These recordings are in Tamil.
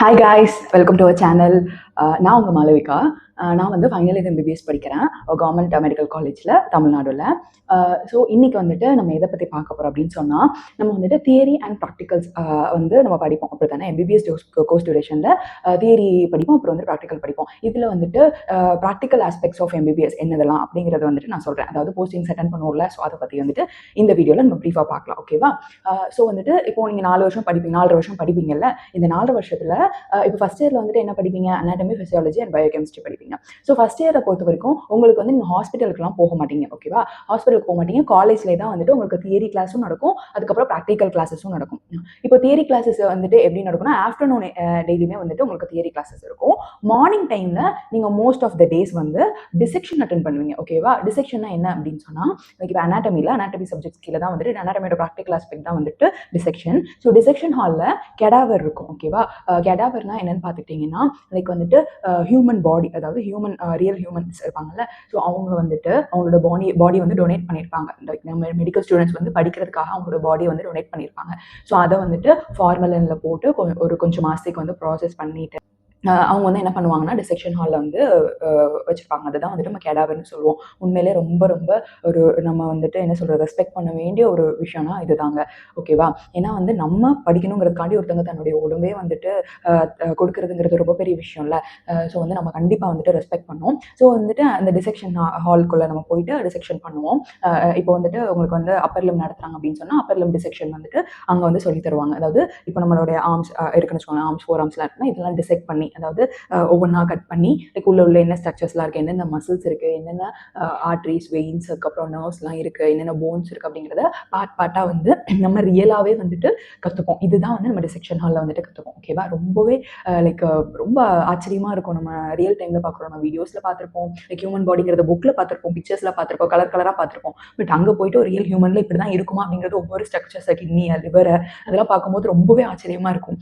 Hi guys, welcome to our channel. நான் உங்கள் மாளவிகா. நான் வந்து ஃபைனல் இயர் எம்பிபிஎஸ் படிக்கிறேன் கவர்மெண்ட் மெடிக்கல் காலேஜில் தமிழ்நாடுல. ஸோ இன்றைக்கி வந்துட்டு நம்ம எதை பற்றி பார்க்க போகிறோம் அப்படின்னு சொன்னால், நம்ம வந்துட்டு தியரி அண்ட் ப்ராக்டிகல்ஸ் வந்து நம்ம படிப்போம். அப்படி தானே எம்பிபிஎஸ் கோர்ஸ் டியூரேஷனில் தியரி படிப்போம், அப்புறம் வந்து ப்ராக்டிக்கல் படிப்போம். இதில் வந்துட்டு ப்ராக்டிக்கல் ஆஸ்பெக்ட்ஸ் ஆஃப் எம்பிபிஎஸ் என்னதெல்லாம் அப்படிங்கிறத வந்துட்டு நான் சொல்கிறேன். அதாவது போஸ்டிங்ஸ் அட்டென்ட் பண்ணுவோம்ல, ஸோ அதை பற்றி வந்துட்டு இந்த வீடியோவில் நம்ம ப்ரீஃபாக பார்க்கலாம். ஓகேவா? ஸோ வந்துட்டு இப்போ நீங்கள் 4 வருஷம் படிப்பீங்க, 4 வருஷம் படிப்பீங்கல்ல. இந்த 4 வருஷத்தில் இப்போ ஃபஸ்ட் இயரில் வந்துட்டு என்ன படிப்பீங்க? அனாட்டமி, ஃபிசியாலஜி அண்ட் பயோகெமிஸ்ட்ரி படிப்பீங்க. ஸோ ஃபஸ்ட் இயரை பொறுத்த வரைக்கும் உங்களுக்கு வந்து நீங்கள் ஹாஸ்பிட்டலுக்குலாம் போக மாட்டீங்க. ஓகேவா? ஹாஸ்பிட்டலுக்கு போக மாட்டீங்க. காலேஜ்லேயே தான் வந்துட்டு உங்களுக்கு தியரி கிளாஸும் நடக்கும், அதுக்கப்புறம் ப்ராக்டிக்கல் கிளாஸஸும் நடக்கும். இப்போ தியரி கிளாஸஸ் வந்துட்டு எப்படி நடக்கும்னா, ஆஃப்டர்நூன் டெய்லியுமே வந்துட்டு உங்களுக்கு தியரி கிளாஸஸ் இருக்கும். மார்னிங் டைமில் நீங்கள் மோஸ்ட் ஆஃப் த டேஸ் வந்து டிசெக்ஷன் அட்டென்ட் பண்ணுவீங்க. ஓகேவா? டிசெக்ஷன்னா என்ன அப்படின்னு சொன்னால், இப்போ அனாட்டமி சப்ஜெக்ட்ஸ் கீழே தான் வந்துட்டு அனாட்டமியோட ப்ராக்டிக்கல் ஆஸ்பெக்ட் தான் வந்துட்டு டிசெக்ஷன். ஸோ டிசெக்ஷன் ஹாலில் கெடாவர் இருக்கும். ஓகேவா? கெடாவர்னா என்னன்னு பார்த்துக்கிட்டிங்கன்னா, லைக் வந்துட்டு ஹியூமன் பாடி, அதாவது ரியல் ஹியூமன்ஸ் இருப்பாங்கல்ல, ஸோ அவங்க வந்துட்டு அவங்களோட பாடி வந்து டொனேட் பண்ணியிருப்பாங்க. நம்ம மெடிக்கல் ஸ்டூடெண்ட்ஸ் வந்து படிக்கிறதுக்காக அவங்களோட பாடியை வந்து டொனேட் பண்ணியிருப்பாங்க. ஸோ அதை வந்துட்டு ஃபார்மலினில் போட்டு கொஞ்சம் மாதத்துக்கு வந்து ப்ராசஸ் பண்ணிட்டு அவங்க வந்து என்ன பண்ணுவாங்கன்னா, டிசெக்ஷன் ஹாலில் வந்து வச்சுருப்பாங்க. அதுதான் வந்துட்டு நம்ம கெடாவர்னு சொல்லுவோம். உண்மையிலே ரொம்ப ரொம்ப ஒரு நம்ம வந்துட்டு என்ன சொல்கிறது, ரெஸ்பெக்ட் பண்ண வேண்டிய ஒரு விஷயம்னா இதுதாங்க. ஓகேவா? ஏன்னா வந்து நம்ம படிக்கணுங்கிறதுக்காண்டி ஒருத்தவங்க தன்னுடைய உடம்பே வந்துட்டு கொடுக்குறதுங்கிறது ரொம்ப பெரிய விஷயம் இல்லை. ஸோ வந்து நம்ம கண்டிப்பாக வந்துட்டு ரெஸ்பெக்ட் பண்ணுவோம். ஸோ வந்துட்டு அந்த டிசெக்ஷன் ஹால்குள்ளே நம்ம போயிட்டு டிசெக்ஷன் பண்ணுவோம். இப்போ வந்துட்டு உங்களுக்கு வந்து அப்பர் லிம் நடத்துகிறாங்க அப்படின்னு சொன்னால், அப்பர் லிம் டிசெக்ஷன் வந்துட்டு அங்கே வந்து சொல்லி தருவாங்க. அதாவது இப்போ நம்மளுடைய ஆர்ம்ஸ் இருக்குன்னு வச்சுக்கோங்க, ஆர்ம்ஸ் 4 ஆர்ம்ஸ்லாம் இருக்குன்னா இதெல்லாம் டிசெக்ட் பண்ணி, அதாவது ஒவ்வொன்றா கட் பண்ணி உள்ள என்ன ஸ்ட்ரக்சர்ஸ்லாம் இருக்குது, என்னென்ன மசில்ஸ் இருக்குது, என்னென்ன ஆர்ட்ரிஸ், வெயின்ஸ், அதுக்கப்புறம் நர்வ்ஸ்லாம் இருக்குது, என்னென்ன போன்ஸ் இருக்குது அப்படிங்கிறத பார்ட்டாக வந்து நம்ம ரியலாகவே வந்துட்டு கற்றுப்போம். இதுதான் வந்து நம்ம டிசெக்ஷன் ஹாலில் வந்துட்டு கற்றுப்போம். ஓகேவா? ரொம்பவே லைக் ரொம்ப ஆச்சரியமாக இருக்கும். நம்ம ரியல் டைமில் பார்க்குறோம், நம்ம வீடியோஸில் பார்த்துருப்போம், லைக் ஹியூமன் பாடிங்கிறத புக்கில் பார்த்துருப்போம், பிக்சர்ஸில் பார்த்துருப்போம், கலராக பார்த்துருப்போம். பட் அங்கே போயிட்டு ஒரு ரியல் ஹியூமனில் இப்படி தான் இருக்குமா அப்படிங்கிறது ஒவ்வொரு ஸ்ட்ரக்சர்ஸை, கிட்னி, லிவரை அதெல்லாம் பார்க்கும்போது ரொம்பவே ஆச்சரியமாக இருக்கும்.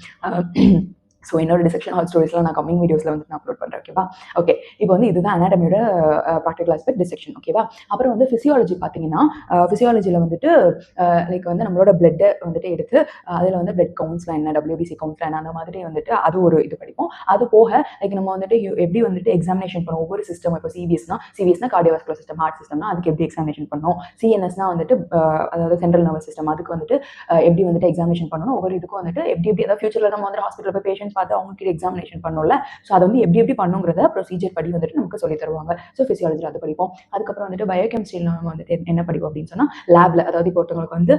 ஸோ என்னோட டிசெக்ஷன் ஹால் ஸ்டோரிஸ்லாம் நான் கம்மிங் வீடியோஸில் வந்து நான் அப்லோட் பண்ணுறேன். ஓகேவா? ஓகே, இப்போ வந்து இதுதான் அனாட்டமியோட ப்ராக்டிக்கல் ஆஸ்பெக்ட் டிசெக்ஷன். ஓகேவா? அப்புறம் வந்து ஃபிசியாலஜி பார்த்தீங்கன்னா, ஃபிசியாலஜியில் வந்துட்டு லைக் வந்து நம்மளோட பிளட்டை வந்துட்டு எடுத்து அதில் வந்து பிளட் கவுண்ட்ஸ்லாம் என்ன, WBC கவுண்ட்ஸ்லாம் என்ன, அந்த மாதிரி வந்துட்டு அது ஒரு இது படிப்போம். அது போக லைக் நம்ம வந்துட்டு எப்படி வந்துட்டு எக்ஸாமினேஷன் பண்ணுவோம் ஒவ்வொரு சிஸ்டம். இப்போ சிவிஎஸ்னா கார்டியோவாஸ்குலர் சிஸ்டம், ஹார்ட் சிஸ்டம்னா அதுக்கு எப்படி எக்ஸாமினேஷன் பண்ணணும், சிஎன்எஸ்னா வந்துட்டு அதாவது சென்ட்ரல் நர்வஸ் சிஸ்டம், அதுக்கு வந்துட்டு எப்படி வந்துட்டு எக்ஸாமினேஷன் பண்ணணும், ஒவ்வொரு இதுக்கும் வந்துட்டு எப்படி அதாவது ஃபியூச்சரில் நம்ம வந்து ஹாஸ்பிட்டல் போய் பேஷண்ட்ஸ் பார்த்து அவங்களுக்கு எக்ஸாமினேஷன் பண்ணணும்ல, ஸோ அதை வந்து எப்படி பண்ணுங்கிறத ப்ரொசீஜர் படி வந்துட்டு நமக்கு சொல்லி தருவாங்க. ஸோ ஃபிசியாலஜி அது படிப்போம். அதுக்கப்புறம் வந்துட்டு பயோகெமிஸ்ட்ரியில் நம்ம வந்துட்டு என்ன படிப்போம் அப்படின்னு சொன்னால், லேப்ல, அதாவது இப்போ ஒருத்தவங்களுக்கு வந்து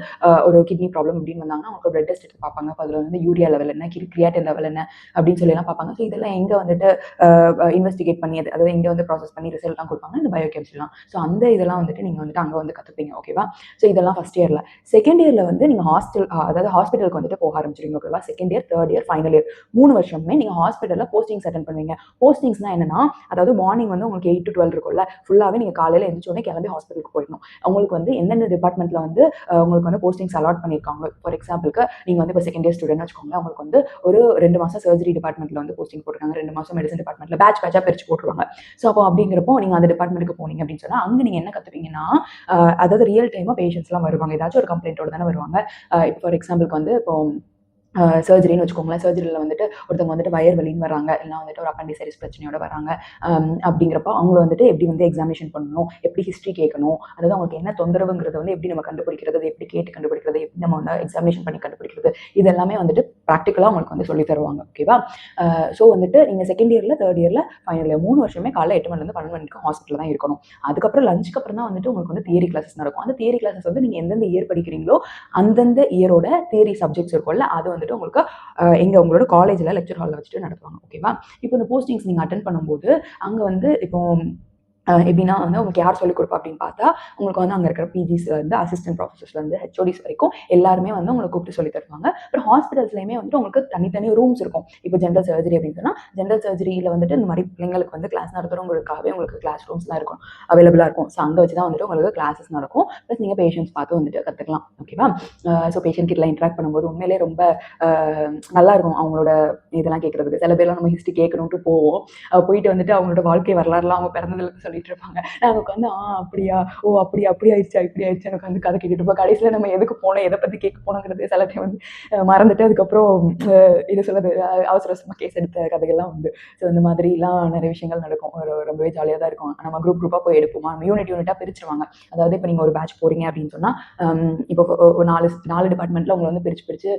ஒரு கிட்னி ப்ராப்ளம் அப்படின்னு வந்தாங்கன்னா அவங்களுக்கு பிளட் டெஸ்ட் எடுத்து பார்ப்பாங்க. அப்போ அதில் வந்து யூரியா லெவல் என்ன, கிரியாட்டின் லெவல் என்ன அப்படின்னு சொல்லலாம் பார்ப்பாங்க. ஸோ இதெல்லாம் எங்கே வந்துட்டு இன்வெஸ்டிகேட் பண்ணி அதாவது எங்கே வந்து ப்ராசஸ் பண்ணி ரிசல்ட்லாம் கொடுப்பாங்க, இந்த பயோகெமிஸ்ட்ரிலாம். ஸோ அந்த இதெல்லாம் வந்துட்டு நீங்கள் வந்துட்டு அங்கே வந்து கற்றுப்பீங்க. ஓகேவா? ஸோ இதெல்லாம் ஃபஸ்ட் இயரில். செகண்ட் இயரில் வந்து நீங்கள் அதாவது ஹாஸ்பிட்டலுக்கு வந்துட்டு போக ஆரம்பிச்சிருங்க. ஓகேவா? Second year, third year, final year 3 வருஷமே நீங்கள் ஹாஸ்பிட்டலில் போஸ்டிங்ஸ் அட்டென்ட் பண்ணுவீங்க. போஸ்டிங்ஸ்னா என்னன்னா, அதாவது மார்னிங் வந்து உங்களுக்கு 8 to 12 இருக்கும்ல, ஃபுல்லாகவே நீங்கள் காலையில் எழுந்திரிச்சோடனே கிளம்பி ஹாஸ்பிட்டலுக்கு போயிடணும். உங்களுக்கு வந்து எந்தெந்த டிபார்ட்மெண்ட்டில் வந்து உங்களுக்கு வந்து போஸ்டிங்ஸ் அலாட் பண்ணியிருக்காங்க. ஃபார் எக்ஸாம்பிளுக்கு நீங்கள் வந்து இப்போ செகண்ட் இயர் ஸ்டூடெண்ட் வச்சுக்கோங்க, உங்களுக்கு வந்து ஒரு 2 மாதம் சர்ஜரி டிபார்ட்மெண்ட்டில் வந்து போஸ்டிங் போட்டுருக்காங்க, 2 மாதம் மெடிசன் டிபார்ட்மெண்ட்டில் பேட்சாக பிரிச்சு போட்டுருவாங்க. ஸோ அப்போ அப்படிங்கிறப்போ நீங்கள் அந்த டிபார்ட்மெண்ட்டுக்கு போனீங்க அப்படின்னு சொன்னால், அங்கே நீங்கள் என்ன கற்றுப்பீங்கன்னா, அதாவது ரியல் டைமாக பேஷண்ட்ஸ்லாம் வருவாங்க, ஏதாச்சும் ஒரு கம்ப்ளைண்ட்டோட தானே வருவாங்க. இப்போ ஃபார் எக்ஸாம்பிளுக்கு வந்து இப்போ சர்ஜரின்னு வச்சுக்கோங்களேன், சர்ஜரியில் வந்துட்டு ஒருத்தவங்க வந்துட்டு வயர் வலின்னு வராங்க, இல்லை வந்துட்டு ஒரு அப்பண்டிசைட்டிஸ் பிரச்சனையோட வராங்க. அப்படிங்கிறப்ப அவங்கள வந்துட்டு எப்படி வந்து எக்ஸாமினேஷன் பண்ணணும், எப்படி ஹிஸ்ட்ரி கேட்கணும், அதாவது அவங்களுக்கு என்ன தொந்தரவுங்கிறத வந்து எப்படி நம்ம கண்டுபிடிக்கிறது, எப்படி கேட்டு கண்டுபிடிக்கிறது, எப்படி நம்ம வந்து எக்ஸாமினேஷன் பண்ணி கண்டுபிடிக்கிறது, இது எல்லாமே வந்துட்டு ப்ராக்டிக்கலாக உங்களுக்கு வந்து சொல்லி தருவாங்க. ஓகேவா? ஸோ வந்துட்டு நீங்கள் செகண்ட் இயரில், தேர்ட் இயரில், ஃபைனல் இயர் 3 வருஷமே காலைல 8 மணிலேருந்து 12 மணிக்கு ஹாஸ்பிட்டலில் தான் இருக்கணும். அதுக்கப்புறம் லஞ்சுக்கு அப்புறம் தான் வந்துட்டு உங்களுக்கு வந்து தியரி கிளாஸஸ் நடக்கும். அந்த தியரி கிளாஸஸ் வந்து நீங்கள் எந்தெந்த இயர் படிக்கிறீங்களோ அந்தந்த இயரோட தியரி சப்ஜெக்ட்ஸ் இருக்கும்ல, அது வந்துட்டு உங்களுக்கு உங்களோட காலேஜில் லெக்சர் ஹாலில் வச்சுட்டு நடத்துவாங்க. ஓகேவா? இப்போ இந்த போஸ்டிங்ஸ் நீங்கள் அட்டென்ட் பண்ணும்போது அங்கே வந்து இப்போ எப்படின்னா வந்து உங்களுக்கு யார் சொல்லிக் கொடுப்பா அப்படின்னு பார்த்தா, உங்களுக்கு வந்து அங்கே இருக்கிற பிஜிஸ்லேருந்து அசிஸ்டன்ட் ப்ரொஃபஸர்ஸ்லேருந்து ஹெச்ஓடிஸ் வரைக்கும் எல்லாருமே வந்து உங்களை கூப்பிட்டு சொல்லி தருவாங்க. அப்புறம் ஹாஸ்பிட்டல்ஸ்லையுமே வந்துட்டு உங்களுக்கு தனித்தனி ரூம்ஸ் இருக்கும். இப்போ ஜென்ரல் சர்ஜரி அப்படின்னு சொன்னால், ஜென்ரல் சர்ஜரியில் வந்துட்டு இந்த மாதிரி பிள்ளைங்களுக்கு வந்து கிளாஸ் நடத்துகிறவங்களுக்காகவே உங்களுக்கு கிளாஸ் ரூம்ஸ்லாம் இருக்கும், அவைலபிளாக இருக்கும். ஸோ அங்கே வச்சு தான் வந்துட்டு உங்களுக்கு கிளாஸஸ் நடக்கும். ப்ளஸ் நீங்கள் பேஷண்ட்ஸ் பார்த்து வந்துட்டு கற்றுக்கலாம். ஓகேவா? ஸோ பேஷண்ட் கிட்டலாம் இன்ட்ராக்ட் பண்ணும்போது உண்மையிலே ரொம்ப நல்லாயிருக்கும் அவங்களோட இதெல்லாம் கேட்குறதுக்கு. சில பேர்லாம் நம்ம ஹிஸ்ட்ரி கேட்கணுன்ட்டு போவோம், போயிட்டு வந்துட்டு அவங்களோட வாழ்க்கை வரலாறுலாம் அவங்க பிறந்ததுக்கு சொல்லி சொல்லிட்டு இருப்பாங்க. நாங்கள் உட்காந்து அப்படியா, ஓ அப்படியா, அப்படி ஆயிடுச்சா, இப்படி ஆயிடுச்சு எனக்கு வந்து கதை கேட்டுட்டு இருப்போம். கடைசியில் நம்ம எதுக்கு போனோம், எதை பற்றி கேட்க போனோங்கிறது சில டைம் வந்து மறந்துட்டு அதுக்கப்புறம் இது சொல்லுறது அவசர அவசரமாக கேஸ் எடுத்த கதைகள்லாம் உண்டு. ஸோ இந்த மாதிரிலாம் நிறைய விஷயங்கள் நடக்கும். ரொம்பவே ஜாலியாக தான் இருக்கும். நம்ம குரூப்பாக போய் எடுப்போமா, யூனிட்டாக பிரிச்சிருவாங்க. அதாவது இப்போ நீங்கள் ஒரு பேட்ச் போகிறீங்க அப்படின்னு சொன்னால், இப்போ நாலு டிபார்ட்மெண்ட்டில் உங்களை வந்து பிரித்து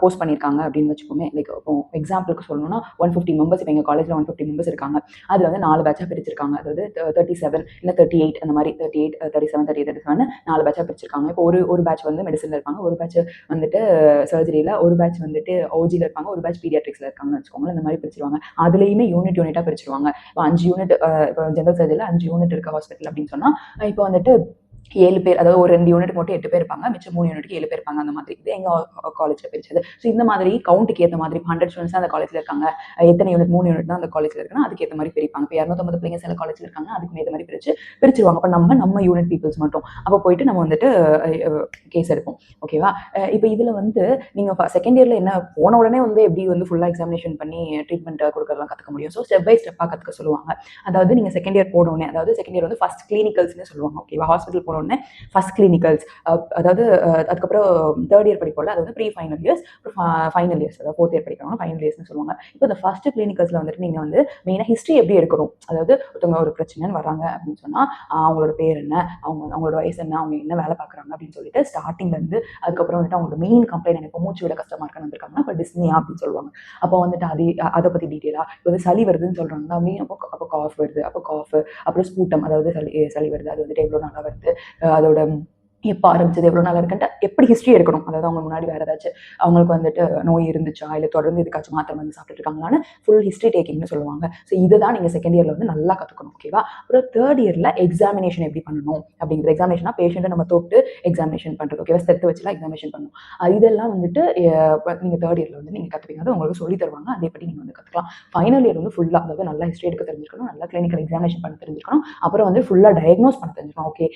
போஸ்ட் பண்ணியிருக்காங்க அப்படின்னு வச்சுக்கோமே. லைக் இப்போ எக்ஸாம்பிளுக்கு சொல்லணும்னா 150 மெம்பர்ஸ், இப்போ எங்கள் காலேஜில் 150 மெம்பர்ஸ் இருக்காங்க. அதில் வந்து 4 பேட்சாக பிரிச்சிருக்காங்க. அதாவது 37 இல்லை 38 அந்த மாதிரி 38, 37, 37 4 பேட்சாக பிரிச்சிருக்காங்க. இப்போ ஒரு பேட்ச் வந்து மெடிசனில் இருப்பாங்க, ஒரு பேட்ச் வந்துட்டு சர்ஜரியில், ஒரு பேட்ச் வந்துட்டு ஓஜியில் இருப்பாங்க, ஒரு பேட்ச் பீடியாட்ரிக்ஸில் இருக்காங்கன்னு வச்சுக்கோங்க. இந்த மாதிரி பிரிச்சிருவாங்க. அதுலேயுமே யூனிட்டாக பிரிச்சிருவாங்க. இப்போ 5 யூனிட், இப்போ ஜெனரல் சர்ஜரியில் 5 யூனிட் இருக்க ஹாஸ்பிட்டல் அப்படின்னு சொன்னால், இப்போ வந்துட்டு 7 பேர், அதாவது ஒரு 2 யூனிட் மட்டும் 8 பேர் இருப்பாங்க, மிச்சம் 3 யூனிட்க்கு 7 பேர் இருப்பாங்க. அந்த மாதிரி இது எங்கள் காலேஜில் பிரிச்சது. ஸோ இந்த மாதிரி கவுண்ட்டுக்கு ஏற்ற மாதிரி 100 ஸ்டூடெண்ட்ஸ் தான் அந்த காலேஜில் இருக்காங்க, எத்தனை யூனிட், 3 யூனிட் தான் அந்த காலேஜில் இருக்குன்னா அதுக்கேற்ற மாதிரி பிரிப்பாங்க. இப்போ 250 பிள்ளைங்க சில காலேஜில் இருக்காங்க, அதுக்கு ஏற்ற மாதிரி பிரிச்சிருவாங்க. அப்போ நம்ம யூனிட் பீப்புள்ஸ் மட்டும் அப்போ போயிட்டு நம்ம வந்துட்டு கேஸ் எடுப்போம். ஓகேவா? இப்போ இதில் வந்து நீங்கள் செகண்ட் இயரில் என்ன போன உடனே வந்து எப்படி வந்து ஃபுல்லாக எக்ஸாமினேஷன் பண்ணி ட்ரீட்மெண்ட் கொடுக்கறதெல்லாம் கற்றுக்க முடியும். ஸோ ஸ்டெப் பை ஸ்டெப்பாக கற்றுக்க சொல்லுவாங்க. அதாவது நீங்கள் செகண்ட் இயர் போனோடனே, அதாவது செகண்ட் இயர் வந்து ஃபர்ஸ்ட் கிளினிக்கல்ஸ்னு சொல்லுவாங்க. ஓகேவா? ஹாஸ்பிட்டல் போனோடனே ஃபர்ஸ்ட் கிளினிக்கல்ஸ், அதாவது அதுக்கப்புறம் தேர்ட் இயர் படிப்போம்ல, அது வந்து pre final years, final years, அதாவது ஃபோர்த் இயர் படிக்கிறவங்க ஃபைனல் இயர்ஸ்னு சொல்லுவாங்க. இப்போ இந்த ஃபர்ஸ்ட் கிளினிக்கல்ஸில் வந்துட்டு நீங்கள் வந்து மெயினாக ஹிஸ்ட்ரி எப்படி எடுக்கணும், அதாவது ஒருத்தவங்க ஒரு பிரச்சனைன்னு வராங்க அப்படின்னு சொன்னால் அவங்களோட பேர் என்ன, அவங்களோட வயசு என்ன, அவங்க என்ன வேலை பார்க்குறாங்க அப்படின்னு சொல்லிட்டு ஸ்டார்டிங்லேருந்து அதுக்கப்புறம் வந்துட்டு அவங்களோட மெயின் கம்ப்ளைண்ட் எனக்கு மூச்சு விட கஷ்டமாக இருக்குன்னு வந்திருக்காங்கன்னா இப்போ டிஸ்னியா அப்படின்னு சொல்லுவாங்க. அப்போ வந்துட்டு அதை பற்றி டீட்டெயிலாக, இப்போ வந்து சளி வருதுன்னு சொல்கிறாங்கன்னா அப்போ காஃப் வருது, அப்போ காஃப், அப்புறம் ஸ்பூட்டம், அதாவது சளி வருது, அது வந்துட்டு எவ்வளோ நாளாக வருது, அதோட எப்போ ஆரம்பிச்சது, எவ்வளோ நாள் இருக்குன்ட்டு எப்படி ஹிஸ்ட்ரி எடுக்கணும். அதாவது அவங்க முன்னாடி வேறு ஏதாச்சும் அவங்களுக்கு வந்துட்டு நோய் இருந்துச்சா, இல்லை தொடர்ந்து இதுக்காச்சும் மாத்திரை வந்து சாப்பிட்டு இருக்காங்களான்னு ஃபுல் ஹிஸ்ட்ரி டேக்கிங்னு சொல்லுவாங்க. ஸோ இதை தான் நீங்கள் செகண்ட் இயரில் வந்து நல்லா கற்றுக்கணும். ஓகேவா? அப்புறம் தேர்ட் இயரில் எக்ஸாமினேஷன் எப்படி பண்ணணும் அப்படிங்கிற, எக்ஸாமினேஷனாக பேஷண்ட்டை நம்ம தொட்டு எக்ஸாமினேஷன் பண்ணுறது. ஓகேவா? செத்து வச்சுலாம் எக்ஸாமினேஷன் பண்ணணும். இதெல்லாம் வந்துட்டு நீங்கள் தேர்ட் இயரில் வந்து நீங்கள் கற்றுப்பீங்க. அது உங்களுக்கு சொல்லி தருவாங்க, அதேபடி நீங்கள் வந்து கற்றுக்கலாம். ஃபைனல் இயர் வந்து ஃபுல்லாக, அதாவது நல்லா ஹிஸ்ட்ரி எடுக்க தெரிஞ்சிருக்கணும், நல்லா கிளினிக்கல் எக்ஸாமினேஷன் பண்ண தெரிஞ்சிருக்கணும், அப்புறம் வந்து ஃபுல்லாக டயக்னோஸ் பண்ண தெரிஞ்சிருக்கணும். ஓகே,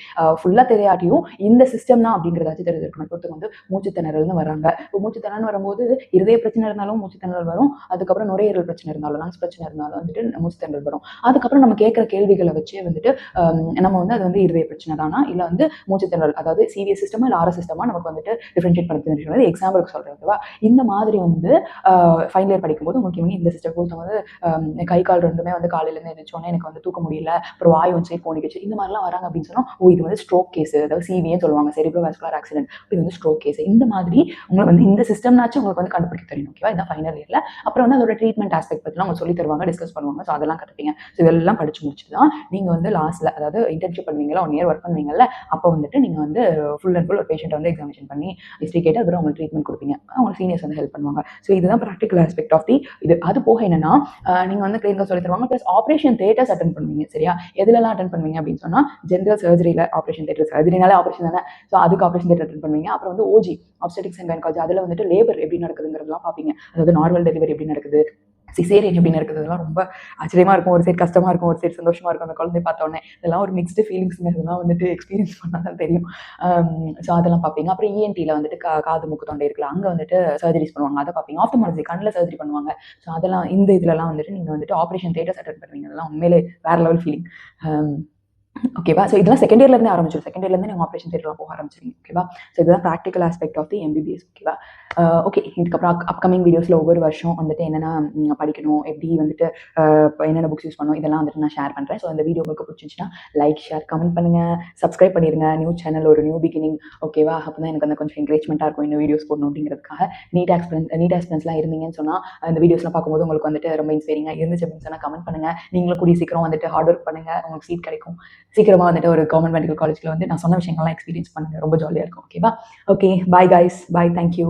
ஃபுல்லாக தெரியாட்டியும் இந்த சிஸ்டம் தான் அப்படிங்கிறதாச்சும் தெரிஞ்சிருக்கணும். ஒருத்தர் வந்து மூச்சு திணறல்னு வராங்க. இப்போ மூச்சு திணறல்னு வரும்போது இருதய பிரச்சனை இருந்தாலும் மூச்சு திணறல் வரும், அதுக்கப்புறம் நுரையீரல் பிரச்சனை இருந்தாலும், லங்ஸ் பிரச்சனை இருந்தாலும் வந்துட்டு மூச்சு திணறல் வரும். அதுக்கப்புறம் நம்ம கேட்குற கேள்விகளை வச்சே வந்துட்டு நம்ம வந்து அது வந்து இருதய பிரச்சனை தானா, இல்லை வந்து மூச்சு திணறல், அதாவது சிவிஎஸ் சிஸ்டமா இல்லை ஆர்எஸ் சிஸ்டமா நமக்கு வந்துட்டு டிஃபரன்ஷியேட் பண்ண தெரிஞ்சுக்கணும். எக்ஸாம்பிளுக்கு சொல்கிறேன். ஓகேவா? இந்த மாதிரி வந்து ஃபைனல் இயர் படிக்கும்போது உங்களுக்கு இவங்க இந்த சிஸ்டம் ஒருத்தவங்க வந்து கை கால் ரெண்டுமே வந்து காலையிலேருந்து எழுந்திரிச்சோன்னே எனக்கு வந்து தூக்க முடியல, அப்புறம் வாய் ஒன் சைட் போனிக்கிச்சு, இந்த மாதிரிலாம் வராங்க அப்படின்னு சொன்னால், ஓ இது வந்து ஸ்ட்ரோக் கேஸ், அதாவது சிவிஏன்னு சொல்லுவாங்க, செரிப்ரோவாஸ்குலர் ஆக்சிடென்ட், இது வந்து ஸ்ட்ரோக் கேஸ். இந்த மாதிரி உங்களுக்கு வந்து இந்த சிஸ்டம்னாச்சும் உங்களுக்கு வந்து கண்டுபிடிக்க தெரியும். ஓகேவா? இதான் ஃபைனல் இயரில். அப்புறம் வந்து அதோட ட்ரீட்மெண்ட் ஆஸ்பெக்ட் பற்றிலாம் அவங்க சொல்லி தருவாங்க, டிஸ்கஸ் பண்ணுவாங்க. ஸோ அதெல்லாம் கற்றுப்பீங்க. ஸோ இதெல்லாம் படிச்சு முடிச்சுட்டு தான் நீங்கள் வந்து லாஸ்ட்டில், அதாவது இன்டர்ன்ஷிப் பண்ணுவீங்களா, 1 இயர் ஒர்க் பண்ணுவீங்கல்ல, அப்போ வந்துட்டு நீங்கள் வந்து ஃபுல் அண்ட் ஃபுல் ஒரு பேஷண்ட்டை வந்து எக்ஸாமினேஷன் பண்ணி ஹிஸ்ட்ரி கேட்டு அப்புறம் உங்களுக்கு ட்ரீட்மெண்ட் கொடுப்பீங்க. அவங்க சீனியர்ஸ் வந்து ஹெல்ப் பண்ணுவாங்க. ஸோ இதுதான் ப்ராக்டிகல் ஆஸ்பெக்ட் ஆஃப் தி இது. அது போக என்னன்னா, நீங்கள் வந்து கிளினிக்கல் சொல்லி தருவாங்க, ப்ளஸ் ஆப்ரேஷன் தியேட்டர்ஸ் அட்டன் பண்ணுவீங்க. சரியா? எதுலலாம் அட்டன் பண்ணுவீங்க அப்படின்னு சொன்னால், ஜென்ரல் சர்ஜரியில் ஆப்ரேஷன் தியேட்டர், சர்ஜரினாலே ஆப்ரேஷன் தானே, ஸோ அதுக்கு ஆப்ரேஷன் தியேட்டர் அட்டன் பண்ணுவீங்க. அப்புறம் வந்து ஓஜி, ஆப்ஸ்டெட்டிக்ஸ் அண்ட் கைனகாலஜி, அதில் வந்துட்டு லேபர் எப்படி நடக்குதுங்கிறதுலாம் பார்ப்பீங்க. அதாவது நார்மல் டெலிவரி எப்படி நடக்குது, சிசேரியன் எப்படி நடக்குதுலாம் ரொம்ப ஆச்சரியமாக இருக்கும். ஒரு சைடு கஷ்டமாக இருக்கும், ஒரு சைடு சந்தோஷமாக இருக்கும். அந்த குழந்தைய பார்த்தோன்னே இதெல்லாம் ஒரு மிக்ஸ்டு ஃபீலிங்ஸுங்க. இதெல்லாம் வந்துட்டு எக்ஸ்பீரியன்ஸ் பண்ணால் தான் தெரியும். ஸோ அதெல்லாம் பார்ப்பீங்க. அப்புறம் இஎன்டியில் வந்துட்டு காது மூக்கு தொண்டை இருக்குல்ல, அங்கே வந்துட்டு சர்ஜரிஸ் பண்ணுவாங்க, அதை பார்ப்பீங்க. ஆப்தமாலஜி, கண்ணில் சர்ஜரி பண்ணுவாங்க. ஸோ அதெல்லாம் இந்த இதெல்லாம் வந்துட்டு நீங்கள் வந்துட்டு ஆப்ரேஷன் தியேட்டர்ஸ் அட்டெண்ட் பண்ணுவீங்க. அதெல்லாம் உண்மையிலே வேறு லெவல் ஃபீலிங். ஓகேவா? ஸோ இதெல்லாம் செகண்ட் இயர்லேருந்து ஆரம்பிச்சிடும். செகண்ட் இயர்லேருந்து நீங்கள் ஆப்ரேஷன் தியேட்டர்லாம் போக ஆரம்பிச்சிருங்க. ஓகேவா? ஸோ இதுதான் practical aspect of the MBBS. ஓகேவா? ஓகே, இதுக்கப்புறம் அப்கமிங் வீடியோஸில் ஒவ்வொரு வருஷம் வந்துட்டு என்னென்ன படிக்கணும், எப்படி வந்துட்டு என்னென்ன புக்ஸ் யூஸ் பண்ணணும், இதெல்லாம் வந்துட்டு நான் ஷேர் பண்ணுறேன். ஸோ இந்த வீடியோ உங்களுக்கு பிடிச்சிருந்துச்சுன்னா லைக், ஷேர், கமெண்ட் பண்ணுங்கள், சப்ஸ்கிரைப் பண்ணிடுங்க. நியூ சேனல், ஒரு நியூ பிகினிங். ஓகேவா? அப்போ தான் எனக்கு வந்து கொஞ்சம் என்கரேஜ்மெண்ட்டாக இருக்கும் இன்னும் வீடியோஸ் போடணும் அப்படிங்கிறதுக்காக. நீட் எக்ஸ்பீரியன்ஸ்லாம் இருந்தீங்கன்னு சொன்னால் இந்த வீடியோஸ்லாம் பார்க்கும்போது உங்களுக்கு வந்துட்டு ரொம்ப இன்ஸ்பைரிங்காக இருந்துச்சு அப்படின்னு சொன்னால் கமெண்ட் பண்ணுங்கள். நீங்களும் கூடிய சீக்கிரம் வந்துட்டு ஹார்ட் ஒர்க் பண்ணுங்கள், உங்களுக்கு சீட் கிடைக்கும். சீக்கிரமாக வந்துட்டு ஒரு கவர்மெண்ட் மெடிக்கல் காலேஜில் வந்து நான் சொன்ன விஷயங்கள்லாம் எக்ஸ்பீரியன்ஸ் பண்ணுங்கள். ரொம்ப ஜாலியாக இருக்கும். ஓகேவா? ஓகே, பாய் கைஸ், பாய், தேங்க்யூ.